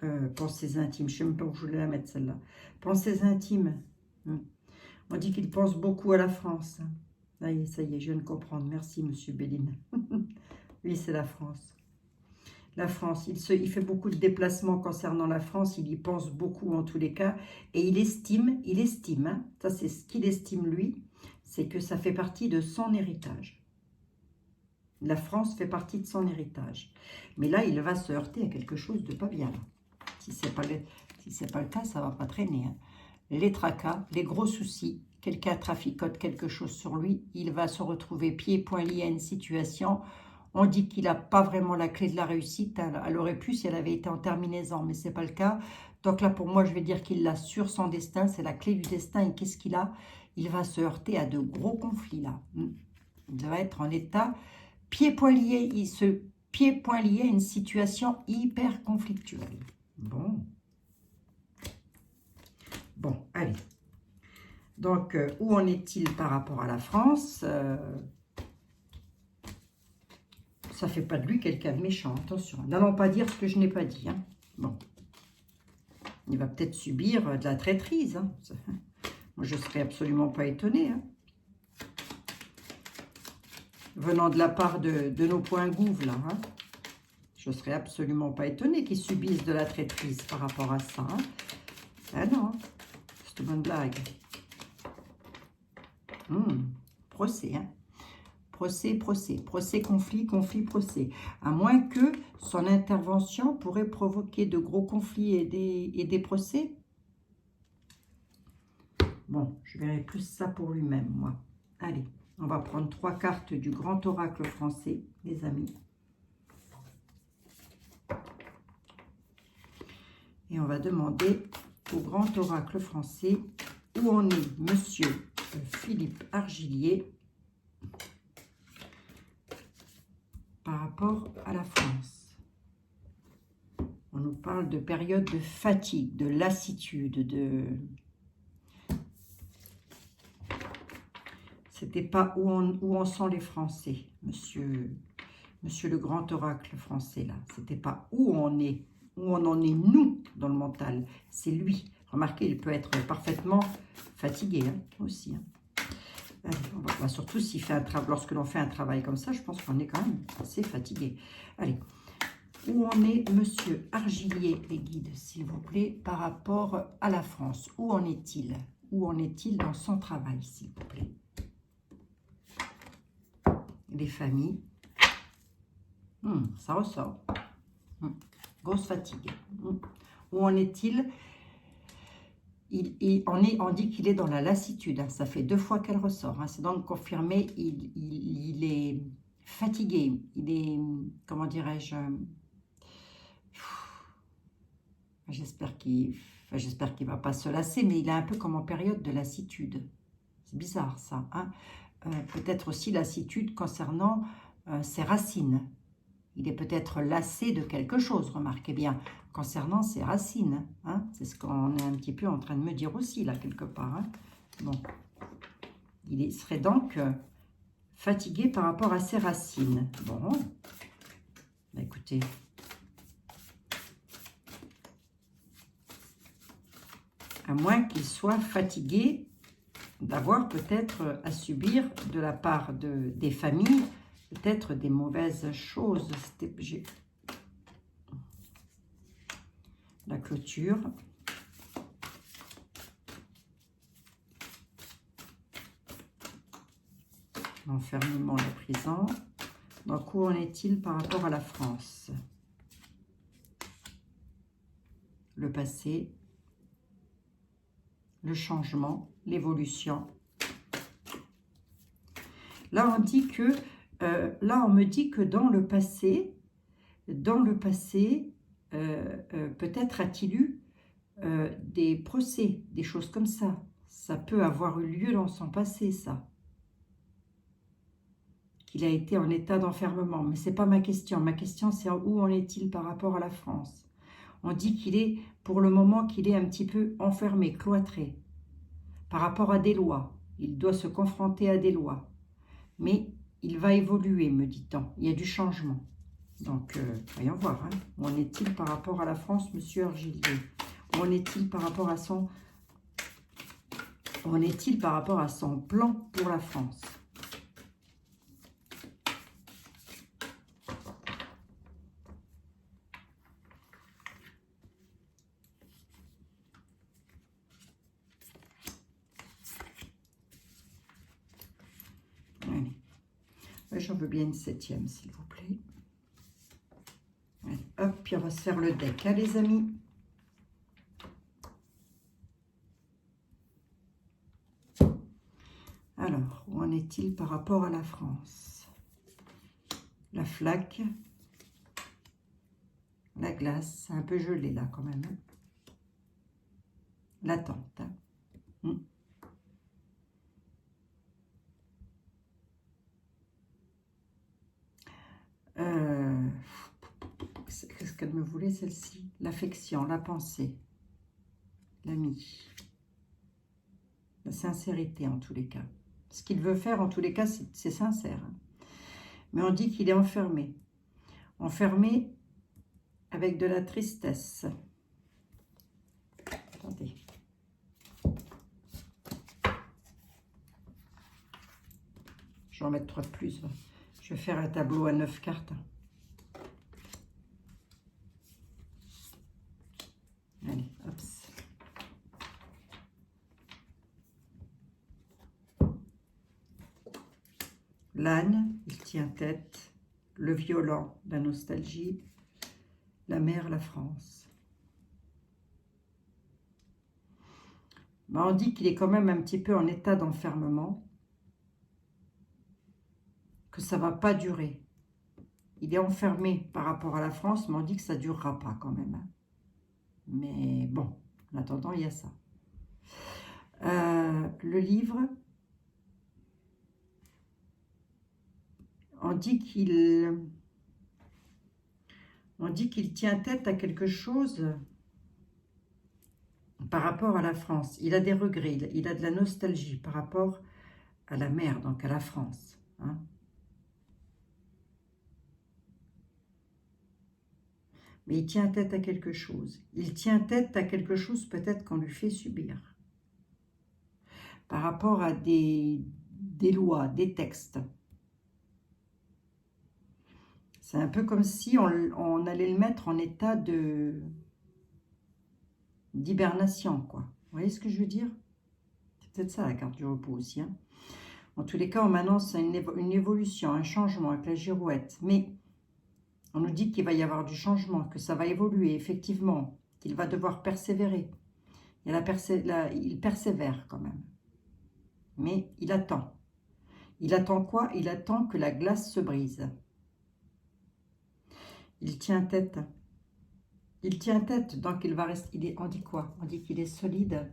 Hein. Pensées intimes, je ne sais même pas où je voulais la mettre celle-là. Pensées intimes. On dit qu'il pense beaucoup à la France. Ça y est, je viens de comprendre. Merci, monsieur Béline. Oui, c'est la France. La France, il fait beaucoup de déplacements concernant la France, il y pense beaucoup en tous les cas, et il estime, hein, ça c'est ce qu'il estime lui, c'est que ça fait partie de son héritage. La France fait partie de son héritage. Mais là, il va se heurter à quelque chose de pas bien. Si ce n'est pas le cas, ça ne va pas traîner. Hein. Les tracas, les gros soucis, quelqu'un traficote quelque chose sur lui, il va se retrouver pieds et poings liés à une situation. On dit qu'il n'a pas vraiment la clé de la réussite. Elle aurait pu si elle avait été en terminaison, mais ce n'est pas le cas. Donc là, pour moi, je vais dire qu'il l'a sur son destin. C'est la clé du destin. Et qu'est-ce qu'il a? Il va se heurter à de gros conflits, là. Il va être en état pieds-poings liés. Pieds-poings liés à une situation hyper conflictuelle. Bon, allez. Donc, où en est-il par rapport à la France? Ça ne fait pas de lui quelqu'un de méchant, attention. N'allons pas dire ce que je n'ai pas dit. Hein. Bon. Il va peut-être subir de la traîtrise. Hein. Moi, je ne serais absolument pas étonnée. Hein. Venant de la part de nos points gouves, là. Hein. Je ne serais absolument pas étonnée qu'ils subissent de la traîtrise par rapport à ça. Hein. Ah non, c'est une bonne blague. Procès, hein. Procès, conflit, procès. À moins que son intervention pourrait provoquer de gros conflits et des procès. Bon, je verrai plus ça pour lui-même, moi. Allez, on va prendre 3 cartes du grand oracle français, les amis. Et on va demander au grand oracle français où en est monsieur Philippe Argillier par rapport à la France. On nous parle de période de fatigue, de lassitude, de... C'était pas où en sont les Français, monsieur le grand oracle français, là. C'était pas où on est, où on en est, nous, dans le mental. C'est lui. Remarquez, il peut être parfaitement fatigué, hein, aussi. Hein. Allez, surtout s'il fait lorsque l'on fait un travail comme ça, je pense qu'on est quand même assez fatigué. Allez, où en est monsieur Argillier, les guides, s'il vous plaît, par rapport à la France? Où en est-il? Où en est-il dans son travail, s'il vous plaît? Les familles. Ça ressort. Grosse fatigue. Où en est-il? On dit qu'il est dans la lassitude. Hein. Ça fait 2 fois qu'elle ressort. Hein. C'est donc confirmé. Il est fatigué. Il est, comment dirais-je, j'espère qu'il ne va pas se lasser, mais il est un peu comme en période de lassitude. C'est bizarre, ça. Hein. Peut-être aussi lassitude concernant ses racines. Il est peut-être lassé de quelque chose, remarquez bien, concernant ses racines. Hein. C'est ce qu'on est un petit peu en train de me dire aussi, là, quelque part. Hein. Bon. Il serait donc fatigué par rapport à ses racines. Bon. Bah, écoutez. À moins qu'il soit fatigué d'avoir peut-être à subir de la part des familles, peut-être des mauvaises choses. La clôture. L'enfermement, la prison. Donc, où en est-il par rapport à la France? Le passé, le changement, l'évolution. Là, on dit que, on me dit que dans le passé, peut-être a-t-il eu des procès, des choses comme ça. Ça peut avoir eu lieu dans son passé, ça. Qu'il a été en état d'enfermement. Mais ce n'est pas ma question. Ma question, c'est où en est-il par rapport à la France? On dit qu'il est, pour le moment, qu'il est un petit peu enfermé, cloîtré, par rapport à des lois. Il doit se confronter à des lois. Mais il va évoluer, me dit-on. Il y a du changement. Donc, voyons voir. Hein. Où en est-il par rapport à la France, monsieur Argilier? Où en est-il par rapport à son... Où en est-il par rapport à son plan pour la France? J'en veux bien une 7e, s'il vous plaît. Allez, hop, puis on va se faire le deck, hein, les amis. Alors, où en est-il par rapport à la France? La flaque. La glace, c'est un peu gelé là quand même. Hein. L'attente. Hein. Qu'est-ce qu'elle me voulait, celle-ci? L'affection, la pensée, l'ami, la sincérité en tous les cas. Ce qu'il veut faire en tous les cas, c'est sincère. Hein. Mais on dit qu'il est enfermé. Enfermé avec de la tristesse. Attendez. Je vais en mettre 3 de plus. Je vais faire un tableau à 9 cartes. Allez, hop. L'âne, il tient tête. Le violent, la nostalgie. La mer, la France. Ben, on dit qu'il est quand même un petit peu en état d'enfermement. Que ça ne va pas durer. Il est enfermé par rapport à la France, mais on dit que ça ne durera pas quand même. Hein. Mais bon, en attendant, il y a ça. Le livre, on dit qu'il tient tête à quelque chose par rapport à la France. Il a des regrets, il a de la nostalgie par rapport à la mer, donc à la France. Hein. Mais il tient tête à quelque chose. Il tient tête à quelque chose peut-être qu'on lui fait subir. Par rapport à des lois, des textes. C'est un peu comme si on allait le mettre en état d'hibernation, quoi. Vous voyez ce que je veux dire? C'est peut-être ça la carte du repos aussi. Hein. En tous les cas, on m'annonce une évolution, un changement avec la girouette. Mais on nous dit qu'il va y avoir du changement, que ça va évoluer, effectivement, qu'il va devoir persévérer. Il persévère quand même. Mais il attend. Il attend quoi? Il attend que la glace se brise. Il tient tête. Il tient tête, donc il va rester... on dit quoi? On dit qu'il est solide.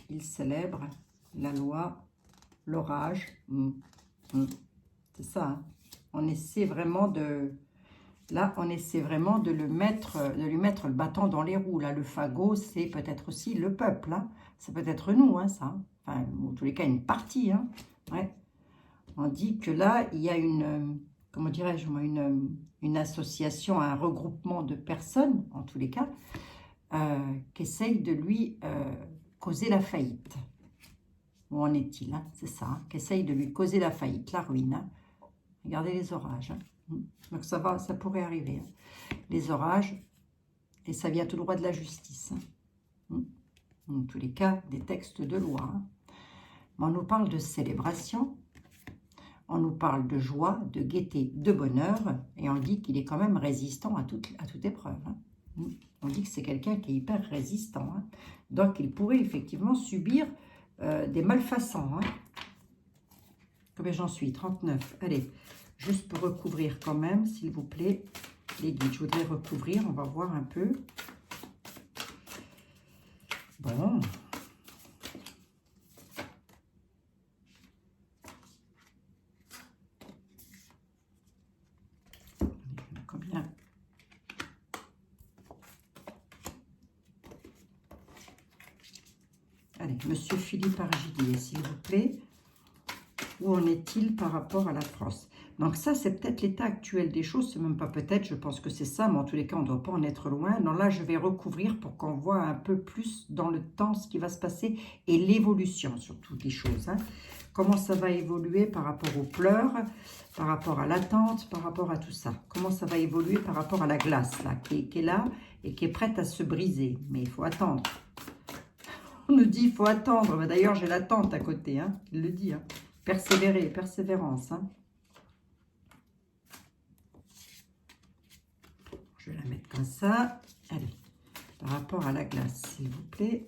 Il célèbre la loi, l'orage. C'est ça. Hein. On essaie vraiment de... Là, on essaie vraiment de lui mettre le bâton dans les roues. Là, le fagot, c'est peut-être aussi le peuple. Hein. C'est peut-être nous, hein, ça. Enfin, en tous les cas, une partie. Hein. Ouais. On dit que là, il y a une... comment dirais-je, une association, un regroupement de personnes, en tous les cas, qui essayent de lui causer la faillite. Où en est-il? Hein, c'est ça, hein, qui essaye de lui causer la faillite, la ruine. Hein. Regardez les orages. Hein. Donc ça pourrait arriver. Hein. Les orages, et ça vient tout droit de la justice. Hein. En tous les cas, des textes de loi. Hein. On nous parle de célébration, on nous parle de joie, de gaieté, de bonheur, et on dit qu'il est quand même résistant à toute épreuve. Hein. On dit que c'est quelqu'un qui est hyper résistant. Hein. Donc il pourrait effectivement subir des malfaçons. Hein. Combien j'en suis? 39. Allez, Juste pour recouvrir quand même, s'il vous plaît, les guides. Je voudrais recouvrir, on va voir un peu. Bon. Combien? Allez, Monsieur Philippe Argillier, s'il vous plaît. Où en est-il par rapport à la France? Donc ça, c'est peut-être l'état actuel des choses. C'est même pas peut-être, je pense que c'est ça. Mais en tous les cas, on ne doit pas en être loin. Non, là, je vais recouvrir pour qu'on voit un peu plus dans le temps ce qui va se passer et l'évolution surtout des choses. Hein. Comment ça va évoluer par rapport aux pleurs, par rapport à l'attente, par rapport à tout ça. Comment ça va évoluer par rapport à la glace là, qui est là et qui est prête à se briser. Mais il faut attendre. On nous dit il faut attendre. D'ailleurs, j'ai l'attente à côté. Hein. Il le dit. Hein. Persévérer, persévérance. Hein. Je vais la mettre comme ça. Allez, par rapport à la glace, s'il vous plaît.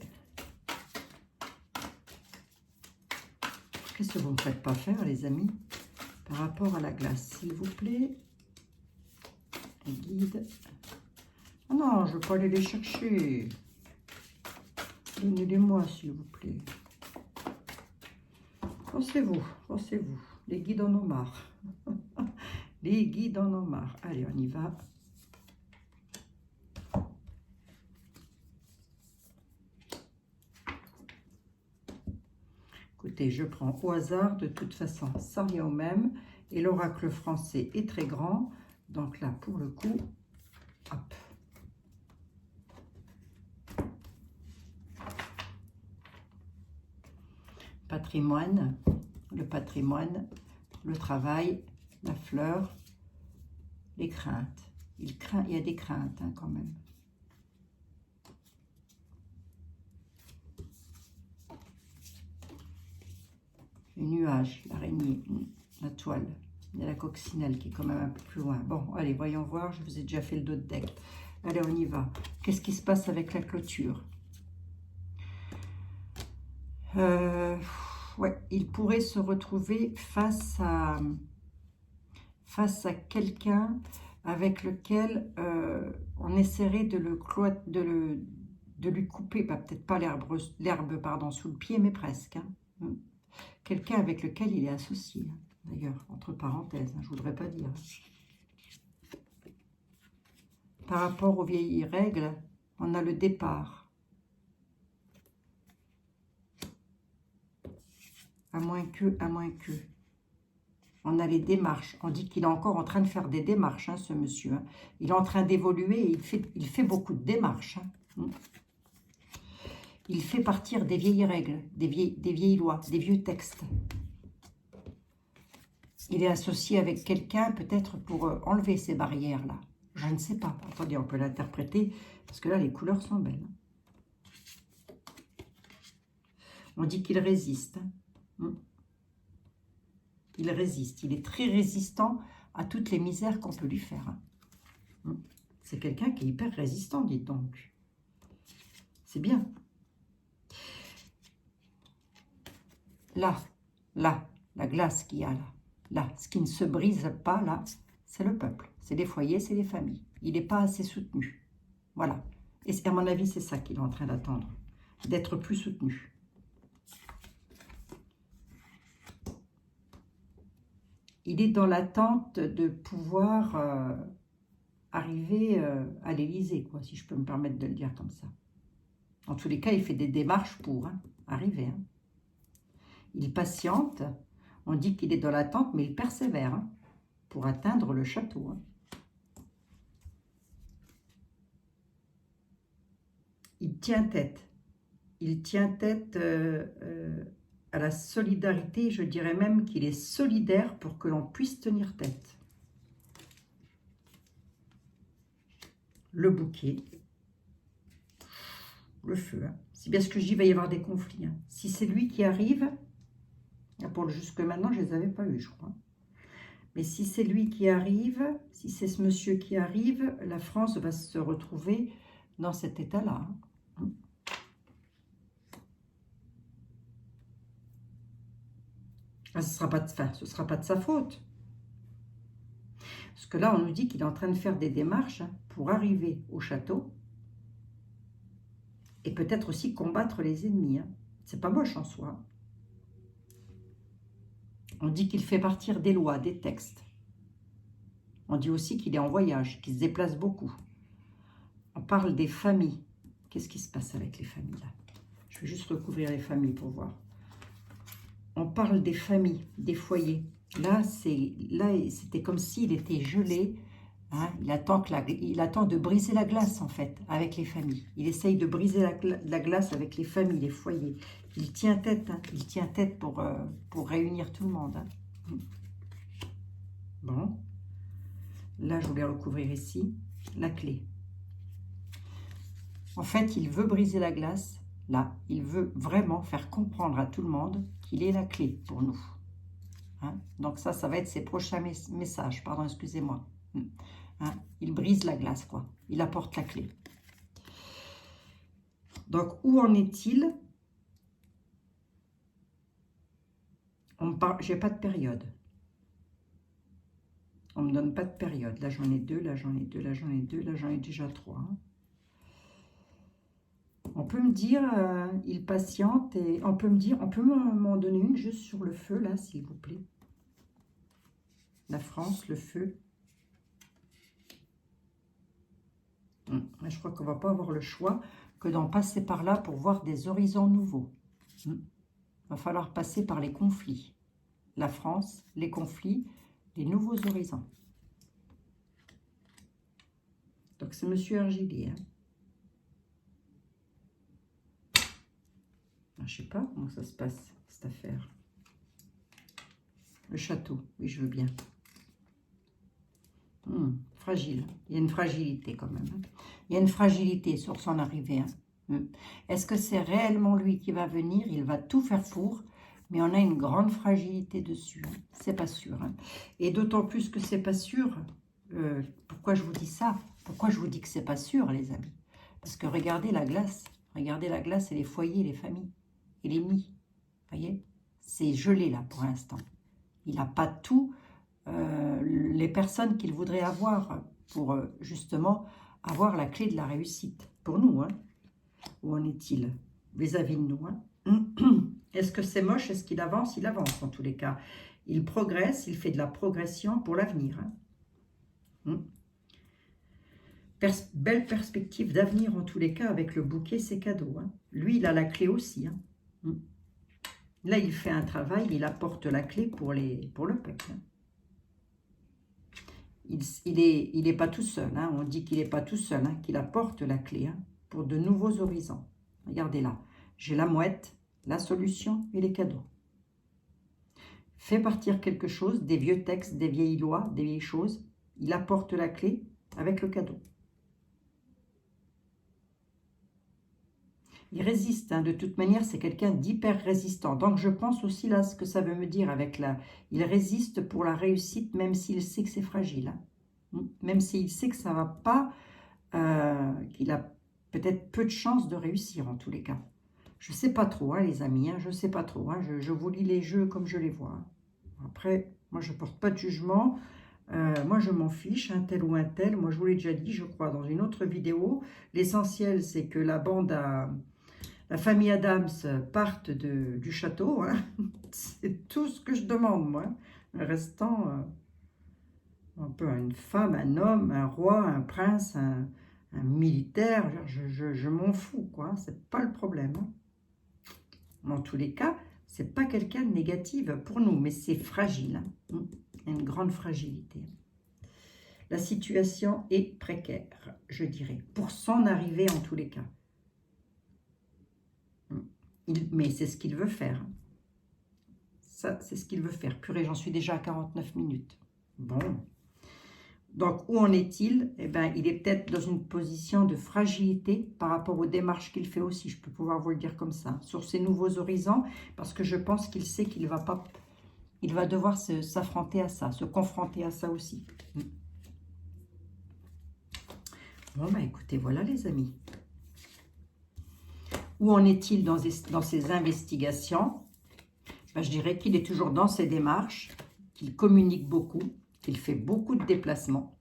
Qu'est-ce que vous ne me faites pas faire, les amis? Par rapport à la glace, s'il vous plaît. Les guides. Oh non, je ne veux pas aller les chercher. Donnez-les-moi, s'il vous plaît. Pensez-vous, pensez-vous. Les guides en ont marre. Les guides en ont marre. Allez, on y va. Écoutez, je prends au hasard. De toute façon, ça revient au même. Et l'oracle français est très grand. Donc là, pour le coup, hop. Patrimoine, le travail, la fleur, les craintes. Il y a des craintes hein, quand même. Les nuages, l'araignée, la toile. Il y a la coccinelle qui est quand même un peu plus loin. Bon, allez, voyons voir. Je vous ai déjà fait le dos de deck. Allez, on y va. Qu'est-ce qui se passe avec la clôture? Ouais, il pourrait se retrouver face à quelqu'un avec lequel on essaierait de lui couper, bah, peut-être pas l'herbe pardon, sous le pied, mais presque. Hein. Quelqu'un avec lequel il est associé, hein, d'ailleurs, entre parenthèses, hein, je ne voudrais pas dire. Par rapport aux vieilles règles, on a le départ. À moins que. On a les démarches. On dit qu'il est encore en train de faire des démarches, hein, ce monsieur. Hein. Il est en train d'évoluer et il fait beaucoup de démarches. Hein. Il fait partir des vieilles règles, des vieilles lois, des vieux textes. Il est associé avec quelqu'un peut-être pour enlever ces barrières-là. Je ne sais pas. Attendez, on peut l'interpréter parce que là, les couleurs sont belles. On dit qu'il résiste. Hein. Il résiste. Il est très résistant à toutes les misères qu'on peut lui faire. Hein. C'est quelqu'un qui est hyper résistant, dites donc. C'est bien. Là, la glace qu'il y a là, ce qui ne se brise pas là, c'est le peuple. C'est les foyers, c'est les familles. Il n'est pas assez soutenu. Voilà. Et à mon avis, c'est ça qu'il est en train d'attendre. D'être plus soutenu. Il est dans l'attente de pouvoir arriver à l'Élysée, quoi, si je peux me permettre de le dire comme ça. En tous les cas, il fait des démarches pour arriver. Hein. Il patiente. On dit qu'il est dans l'attente, mais il persévère hein, pour atteindre le château. Hein. Il tient tête. Il tient tête à la solidarité. Je dirais même qu'il est solidaire pour que l'on puisse tenir tête. Le bouquet. Le feu. Hein. C'est bien ce que je dis, il va y avoir des conflits. Hein. Si c'est lui qui arrive, pour jusque maintenant, je ne les avais pas eus, je crois. Mais si c'est lui qui arrive, si c'est ce monsieur qui arrive, la France va se retrouver dans cet état-là. Hein. Ah, ce ne sera pas de sa faute. Parce que là, on nous dit qu'il est en train de faire des démarches pour arriver au château et peut-être aussi combattre les ennemis. C'est pas moche en soi. On dit qu'il fait partir des lois, des textes. On dit aussi qu'il est en voyage, qu'il se déplace beaucoup. On parle des familles. Qu'est-ce qui se passe avec les familles là? Je vais juste recouvrir les familles pour voir. On parle des familles, des foyers. Là, c'était comme s'il était gelé. Hein, il attend de briser la glace, en fait, avec les familles. Il essaye de briser la glace avec les familles, les foyers. Il tient tête, hein, il tient tête pour réunir tout le monde. Hein. Bon. Là, je voulais recouvrir ici la clé. En fait, il veut briser la glace. Là, il veut vraiment faire comprendre à tout le monde qu'il est la clé pour nous. Hein? Donc ça va être ses prochains messages. Pardon, excusez-moi. Hein? Il brise la glace, quoi. Il apporte la clé. Donc, où en est-il? J'ai pas de période. On me donne pas de période. Là, j'en ai deux, là, j'en ai deux, là, j'en ai deux, là, j'en ai déjà trois. Hein? On peut me dire, il patiente, et on peut m'en donner une juste sur le feu, là, s'il vous plaît. La France, le feu. Je crois qu'on ne va pas avoir le choix que d'en passer par là pour voir des horizons nouveaux. Il va falloir passer par les conflits. La France, les conflits, les nouveaux horizons. Donc, c'est Monsieur Argilier. Hein. Je ne sais pas comment ça se passe, cette affaire. Le château, oui, je veux bien. Fragile. Il y a une fragilité quand même. Hein. Il y a une fragilité sur son arrivée. Hein. Est-ce que c'est réellement lui qui va venir? Il va tout faire pour, mais on a une grande fragilité dessus. Hein. C'est pas sûr. Hein. Et d'autant plus que c'est pas sûr. Pourquoi je vous dis ça? Pourquoi je vous dis que c'est pas sûr, les amis? Parce que regardez la glace. Regardez la glace et les foyers, les familles. Et les nids. Vous voyez? C'est gelé là pour l'instant. Il n'a pas tout les personnes qu'il voudrait avoir pour justement avoir la clé de la réussite. Pour nous, hein. Où en est-il vis-à-vis de nous? Hein. Est-ce que c'est moche? Est-ce qu'il avance? Il avance en tous les cas. Il progresse, il fait de la progression pour l'avenir. Hein. Belle perspective d'avenir en tous les cas avec le bouquet, ses cadeaux. Hein. Lui, il a la clé aussi. Hein. Là, il fait un travail, il apporte la clé pour le peuple. Hein. Il est pas tout seul. Hein. On dit qu'il n'est pas tout seul, hein, qu'il apporte la clé hein, pour de nouveaux horizons. Regardez là. J'ai la mouette, la solution et les cadeaux. Fait partir quelque chose, des vieux textes, des vieilles lois, des vieilles choses. Il apporte la clé avec le cadeau. Il résiste, hein. De toute manière, c'est quelqu'un d'hyper résistant. Donc, je pense aussi là ce que ça veut me dire avec la... Il résiste pour la réussite, même s'il sait que c'est fragile. Hein. Même s'il sait que ça ne va pas, qu'il a peut-être peu de chances de réussir en tous les cas. Je ne sais pas trop, hein, les amis, hein, je ne sais pas trop. Hein, je vous lis les jeux comme je les vois. Hein. Après, moi, je ne porte pas de jugement. Moi, je m'en fiche, un tel ou un tel. Moi, je vous l'ai déjà dit, je crois, dans une autre vidéo. L'essentiel, c'est que la famille Adams parte du château. Hein. C'est tout ce que je demande, moi. Le restant, un peu une femme, un homme, un roi, un prince, un militaire. Je m'en fous, quoi. C'est pas le problème. Hein. En tous les cas, c'est pas quelqu'un de négatif pour nous, mais c'est fragile. Hein. Il y a une grande fragilité. La situation est précaire, je dirais, pour son arrivée en tous les cas. Mais c'est ce qu'il veut faire. Ça, c'est ce qu'il veut faire. Purée, j'en suis déjà à 49 minutes. Bon. Donc, où en est-il? Eh bien, il est peut-être dans une position de fragilité par rapport aux démarches qu'il fait aussi. Je peux pouvoir vous le dire comme ça. Sur ses nouveaux horizons, parce que je pense qu'il sait qu'il va pas... Il va devoir s'affronter à ça, se confronter à ça aussi. Bon, bah écoutez, voilà les amis. Où en est-il dans ses investigations? Ben, je dirais qu'il est toujours dans ses démarches, qu'il communique beaucoup, qu'il fait beaucoup de déplacements.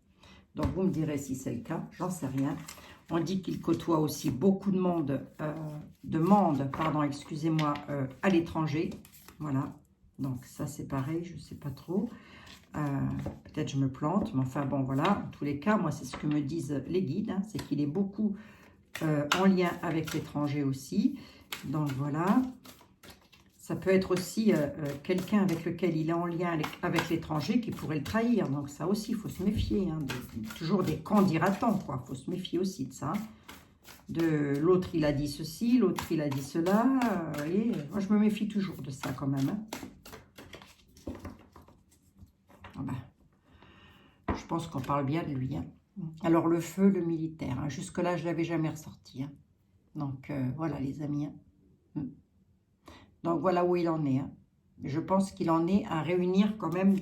Donc, vous me direz si c'est le cas, j'en sais rien. On dit qu'il côtoie aussi beaucoup de monde, excusez-moi, à l'étranger. Voilà, donc ça c'est pareil, je ne sais pas trop. Peut-être je me plante, mais enfin bon, voilà. En tous les cas, moi, c'est ce que me disent les guides, hein, c'est qu'il est beaucoup en lien avec l'étranger aussi. Donc voilà. Ça peut être aussi quelqu'un avec lequel il est en lien avec l'étranger qui pourrait le trahir. Donc ça aussi, il faut se méfier. Hein, toujours des quand dira-t-on, quoi. Il faut se méfier aussi de ça. De l'autre, il a dit ceci, l'autre, il a dit cela. Vous voyez, moi, je me méfie toujours de ça quand même. Hein. Ah ben, je pense qu'on parle bien de lui. Hein. Alors, le feu, le militaire. Hein. Jusque-là, je ne l'avais jamais ressorti. Hein. Donc, voilà, les amis. Hein. Donc, voilà où il en est. Hein. Je pense qu'il en est à réunir quand même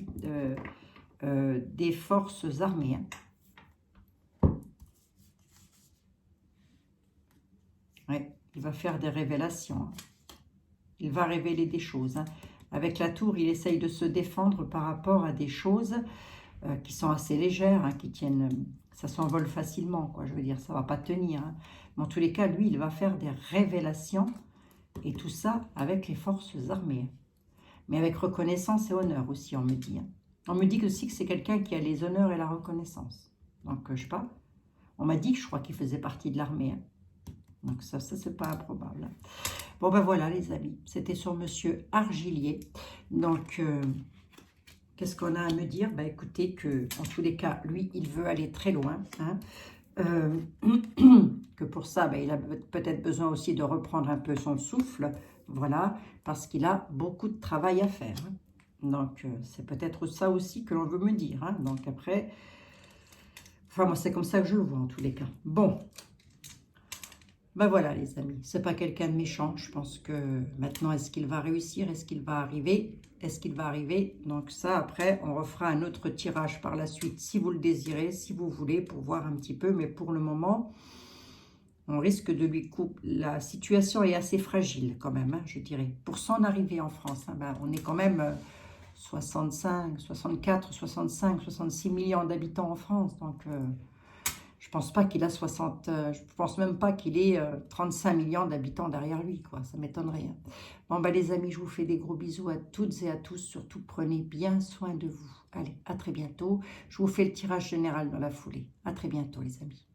des forces armées. Hein. Ouais, il va faire des révélations. Hein. Il va révéler des choses. Hein. Avec la tour, il essaye de se défendre par rapport à des choses qui sont assez légères, hein, qui tiennent... ça s'envole facilement, quoi. Je veux dire, ça ne va pas tenir. Hein. Mais en tous les cas, lui, il va faire des révélations. Et tout ça avec les forces armées. Mais avec reconnaissance et honneur aussi, on me dit. Hein. On me dit aussi que c'est quelqu'un qui a les honneurs et la reconnaissance. Donc, je sais pas. On m'a dit que je crois qu'il faisait partie de l'armée. Hein. Donc, ça c'est pas improbable. Hein. Bon, ben voilà, les amis. C'était sur Monsieur Argilier. Donc, qu'est-ce qu'on a à me dire? Ben, écoutez, que en tous les cas, lui, il veut aller très loin. Hein. Que pour ça, ben, il a peut-être besoin aussi de reprendre un peu son souffle, voilà, parce qu'il a beaucoup de travail à faire. Hein. Donc, c'est peut-être ça aussi que l'on veut me dire. Hein. Donc, après, enfin, moi, c'est comme ça que je le vois, en tous les cas. Bon, ben voilà, les amis, c'est pas quelqu'un de méchant. Je pense que maintenant, est-ce qu'il va réussir? Est-ce qu'il va arriver? Est-ce qu'il va arriver? Donc ça, après, on refera un autre tirage par la suite, si vous le désirez, si vous voulez, pour voir un petit peu. Mais pour le moment, on risque de lui couper. La situation est assez fragile quand même, hein, je dirais. Pour son arrivée en France, hein, ben, on est quand même 65, 64, 65, 66 millions d'habitants en France. Donc, je pense pas qu'il a 60... je pense même pas qu'il ait 35 millions d'habitants derrière lui, quoi. Ça m'étonnerait. Hein. Bon, ben, les amis, je vous fais des gros bisous à toutes et à tous. Surtout, prenez bien soin de vous. Allez, à très bientôt. Je vous fais le tirage général dans la foulée. À très bientôt, les amis.